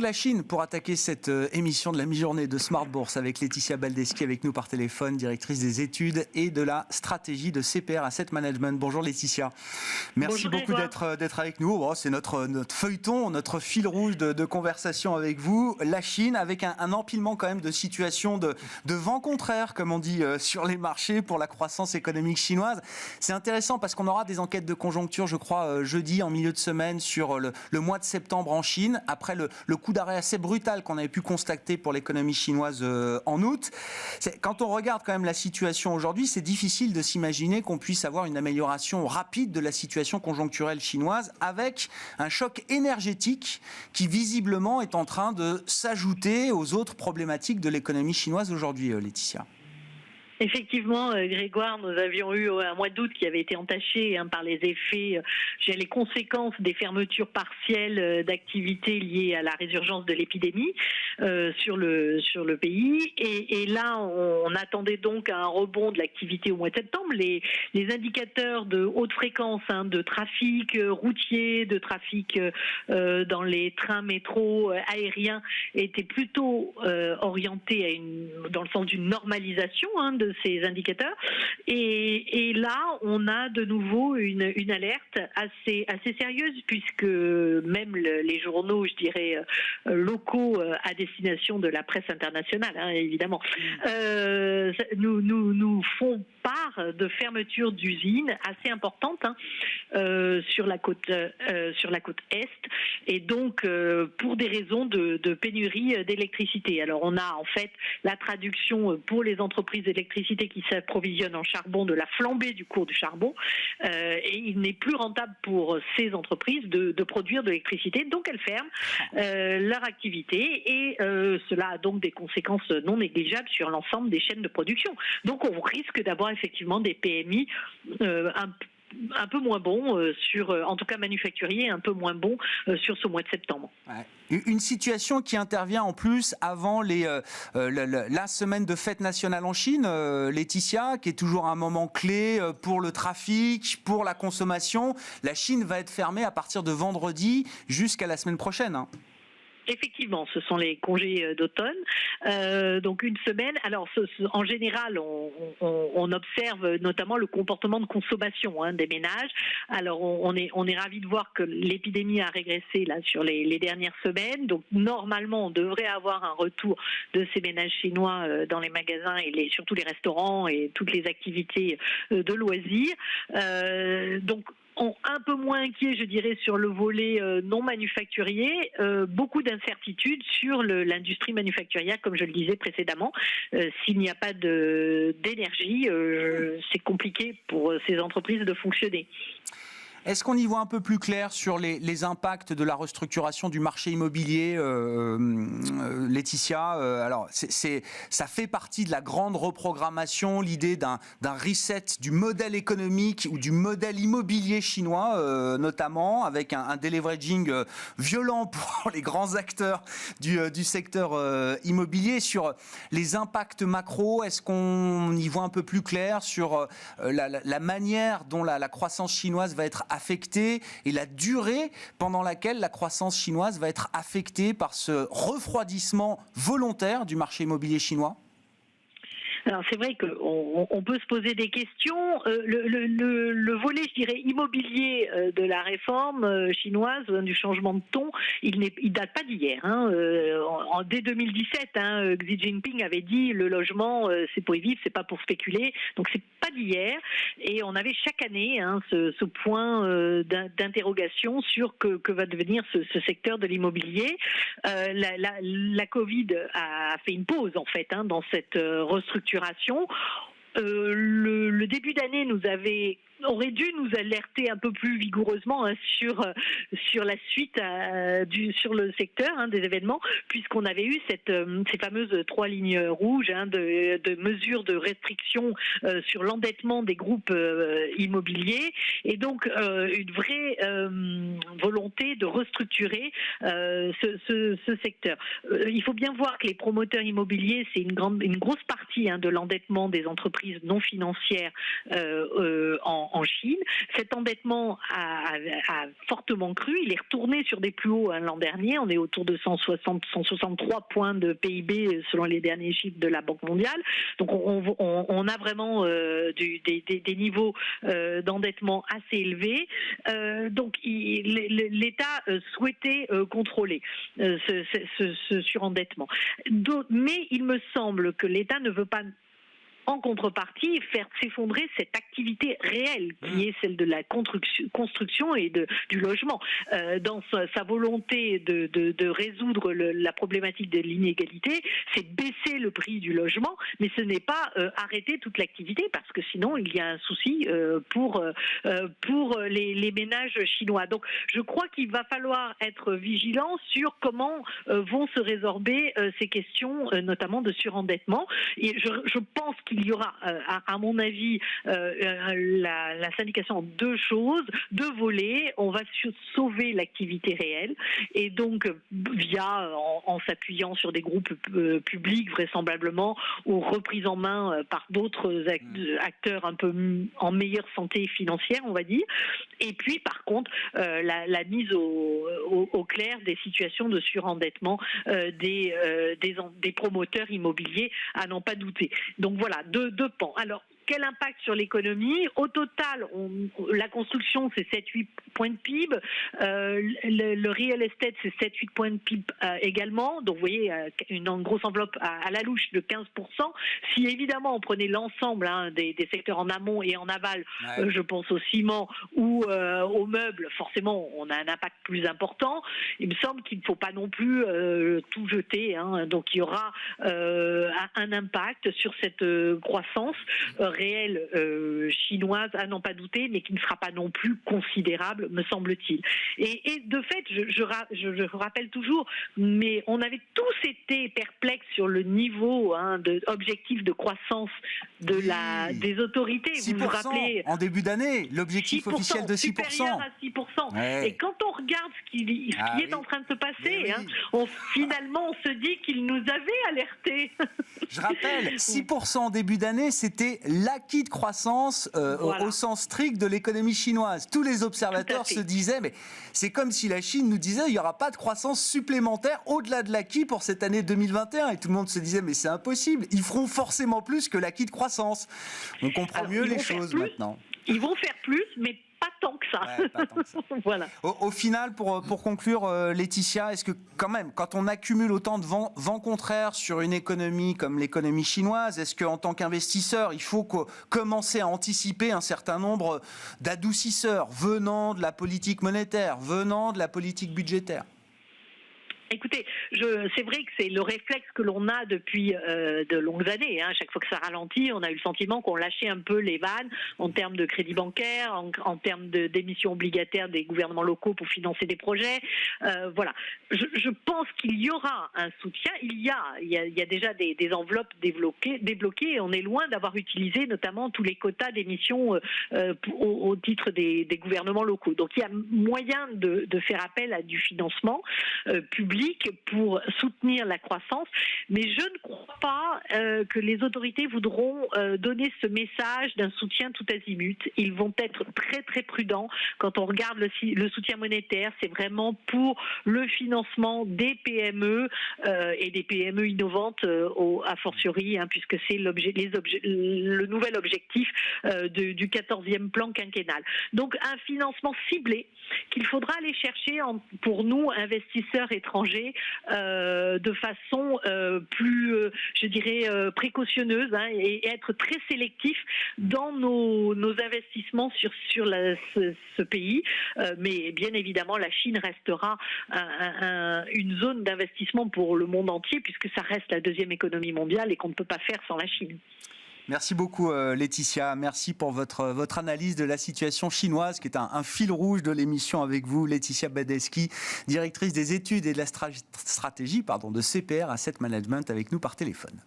la Chine pour attaquer cette émission de la mi-journée de Smart Bourse avec Laetitia Baldeschi avec nous par téléphone, directrice des études et de la stratégie de CPR Asset Management. Bonjour Laetitia. Merci beaucoup d'être avec nous. Bon, c'est notre feuilleton, notre fil rouge de conversation avec vous. La Chine avec un empilement quand même de situations de vent contraire, comme on dit sur les marchés pour la croissance économique chinoise. C'est intéressant parce qu'on aura des enquêtes de conjoncture, je crois, jeudi en milieu de semaine sur le mois de septembre en Chine, après le coup d'arrêt assez brutal qu'on avait pu constater pour l'économie chinoise en août. Quand on regarde quand même la situation aujourd'hui, c'est difficile de s'imaginer qu'on puisse avoir une amélioration rapide de la situation conjoncturelle chinoise avec un choc énergétique qui visiblement est en train de s'ajouter aux autres problématiques de l'économie chinoise aujourd'hui, Laetitia. Effectivement, Grégoire, nous avions eu un mois d'août qui avait été entaché par les effets, les conséquences des fermetures partielles d'activités liées à la résurgence de l'épidémie sur le pays. Et là, on attendait donc un rebond de l'activité au mois de septembre. Les indicateurs de haute fréquence, de trafic routier, de trafic dans les trains, métros, aériens, étaient plutôt orientés dans le sens d'une normalisation de ces indicateurs, et là on a de nouveau une alerte assez sérieuse, puisque même les journaux, je dirais locaux à destination de la presse internationale, évidemment, nous font part de fermetures d'usines assez importantes sur la côte est, et donc pour des raisons de pénurie d'électricité. Alors on a en fait la traduction pour les entreprises d'électricité qui s'approvisionnent en charbon de la flambée du cours du charbon, et il n'est plus rentable pour ces entreprises de produire de l'électricité, donc elles ferment leur activité, et cela a donc des conséquences non négligeables sur l'ensemble des chaînes de production. Donc on risque d'avoir effectivement des PMI un peu moins bon en tout cas manufacturier, un peu moins bon sur ce mois de septembre. Ouais. Une situation qui intervient en plus avant la semaine de fête nationale en Chine, Laetitia, qui est toujours un moment clé pour le trafic, pour la consommation. La Chine va être fermée à partir de vendredi jusqu'à la semaine prochaine. Effectivement, ce sont les congés d'automne, donc une semaine. Alors, en général, on observe notamment le comportement de consommation des ménages. Alors, on est ravis de voir que l'épidémie a régressé là sur les dernières semaines. Donc, normalement, on devrait avoir un retour de ces ménages chinois dans les magasins et surtout les restaurants et toutes les activités de loisirs. Donc, un peu moins inquiet, je dirais, sur le volet non manufacturier, beaucoup d'incertitudes sur l'industrie manufacturière, comme je le disais précédemment. S'il n'y a pas d'énergie, c'est compliqué pour ces entreprises de fonctionner. Est-ce qu'on y voit un peu plus clair sur les impacts de la restructuration du marché immobilier, Laetitia? Alors, ça fait partie de la grande reprogrammation, l'idée d'un reset du modèle économique ou du modèle immobilier chinois, notamment, avec un deleveraging violent pour les grands acteurs du secteur immobilier. Sur les impacts macro, est-ce qu'on y voit un peu plus clair sur la manière dont la croissance chinoise va être affectée et la durée pendant laquelle la croissance chinoise va être affectée par ce refroidissement volontaire du marché immobilier chinois? Alors c'est vrai qu'on peut se poser des questions. Le volet, je dirais, immobilier de la réforme chinoise, du changement de ton, il date pas d'hier. Dès 2017, Xi Jinping avait dit le logement, c'est pour y vivre, c'est pas pour spéculer. Donc c'est pas d'hier. Et on avait chaque année ce point d'interrogation sur que va devenir ce secteur de l'immobilier. La Covid a fait une pause en fait dans cette restructuration. Le début d'année aurait dû nous alerter un peu plus vigoureusement sur la suite sur le secteur des événements, puisqu'on avait eu ces fameuses 3 lignes rouges de mesures de restriction sur l'endettement des groupes immobiliers, et donc une vraie volonté de restructurer ce secteur. Il faut bien voir que les promoteurs immobiliers, c'est une grosse partie de l'endettement des entreprises entreprises non financières en Chine. Cet endettement a fortement cru. Il est retourné sur des plus hauts l'an dernier. On est autour de 163 points de PIB selon les derniers chiffres de la Banque mondiale. Donc on a vraiment des niveaux d'endettement assez élevés. Donc l'État souhaitait contrôler ce surendettement. Mais il me semble que l'État ne veut pas en contrepartie, faire s'effondrer cette activité réelle qui est celle de la construction et du logement. Dans sa volonté de résoudre la problématique de l'inégalité, c'est baisser le prix du logement, mais ce n'est pas arrêter toute l'activité, parce que sinon il y a un souci pour les ménages chinois. Donc je crois qu'il va falloir être vigilant sur comment vont se résorber ces questions, notamment de surendettement. Et je pense qu'il y aura, à mon avis, la syndication en deux choses, deux volets. On va sauver l'activité réelle, et donc en s'appuyant sur des groupes publics vraisemblablement, ou repris en main par d'autres acteurs un peu en meilleure santé financière, on va dire. Et puis par contre la mise au clair des situations de surendettement des promoteurs immobiliers, à n'en pas douter. Donc voilà, deux pans. Alors, quel impact sur l'économie? Au total, la construction, c'est 7-8 points de PIB. Le real estate, c'est 7-8 points de PIB également. Donc, vous voyez, une grosse enveloppe à la louche de 15%. Si, évidemment, on prenait l'ensemble des secteurs en amont et en aval, je pense au ciment ou aux meubles, forcément, on a un impact plus important. Il me semble qu'il ne faut pas non plus tout jeter. Donc, il y aura un impact sur cette croissance réelle chinoise, à n'en pas douter, mais qui ne sera pas non plus considérable, me semble-t-il. Et de fait, je rappelle toujours, mais on avait tous été perplexes sur le niveau objectif de croissance des autorités. 6% vous vous rappelez, en début d'année, l'objectif officiel de 6%. Supérieur à 6%. Ouais. Et quand on regarde ce qui est en train de se passer, finalement, on se dit qu'ils nous avaient alertés. Je rappelle, 6% en début d'année, c'était l'acquis de croissance au sens strict de l'économie chinoise. Tous les observateurs se disaient, mais c'est comme si la Chine nous disait, il n'y aura pas de croissance supplémentaire au-delà de l'acquis pour cette année 2021. Et tout le monde se disait, mais c'est impossible, ils feront forcément plus que l'acquis de croissance. On comprend mieux les choses maintenant. Ils vont faire plus, mais pas tant que ça. Ouais, pas tant que ça. Voilà. Au final, pour conclure, Laetitia, est-ce que quand même, quand on accumule autant de vents contraires sur une économie comme l'économie chinoise, est-ce qu'en tant qu'investisseur, il faut commencer à anticiper un certain nombre d'adoucisseurs venant de la politique monétaire, venant de la politique budgétaire ? Écoutez, c'est vrai que c'est le réflexe que l'on a depuis de longues années. Chaque fois que ça ralentit, on a eu le sentiment qu'on lâchait un peu les vannes en termes de crédit bancaire, en termes d'émissions obligataires des gouvernements locaux pour financer des projets. Voilà. Je pense qu'il y aura un soutien. Il y a déjà des enveloppes débloquées, et on est loin d'avoir utilisé notamment tous les quotas d'émissions au titre des gouvernements locaux. Donc il y a moyen de faire appel à du financement public pour soutenir la croissance, mais je ne crois pas que les autorités voudront donner ce message d'un soutien tout azimut. Ils vont être très très prudents. Quand on regarde le soutien monétaire, c'est vraiment pour le financement des PME et des PME innovantes a fortiori, puisque c'est le nouvel objectif du 14e plan quinquennal. Donc un financement ciblé qu'il faudra aller chercher pour nous, investisseurs étrangers, de façon plus, je dirais, précautionneuse, et être très sélectif dans nos investissements sur ce pays. Mais bien évidemment, la Chine restera une zone d'investissement pour le monde entier, puisque ça reste la deuxième économie mondiale et qu'on ne peut pas faire sans la Chine. Merci beaucoup Laetitia, merci pour votre analyse de la situation chinoise qui est un fil rouge de l'émission avec vous. Laetitia Badeski, directrice des études et de la stratégie de CPR Asset Management, avec nous par téléphone.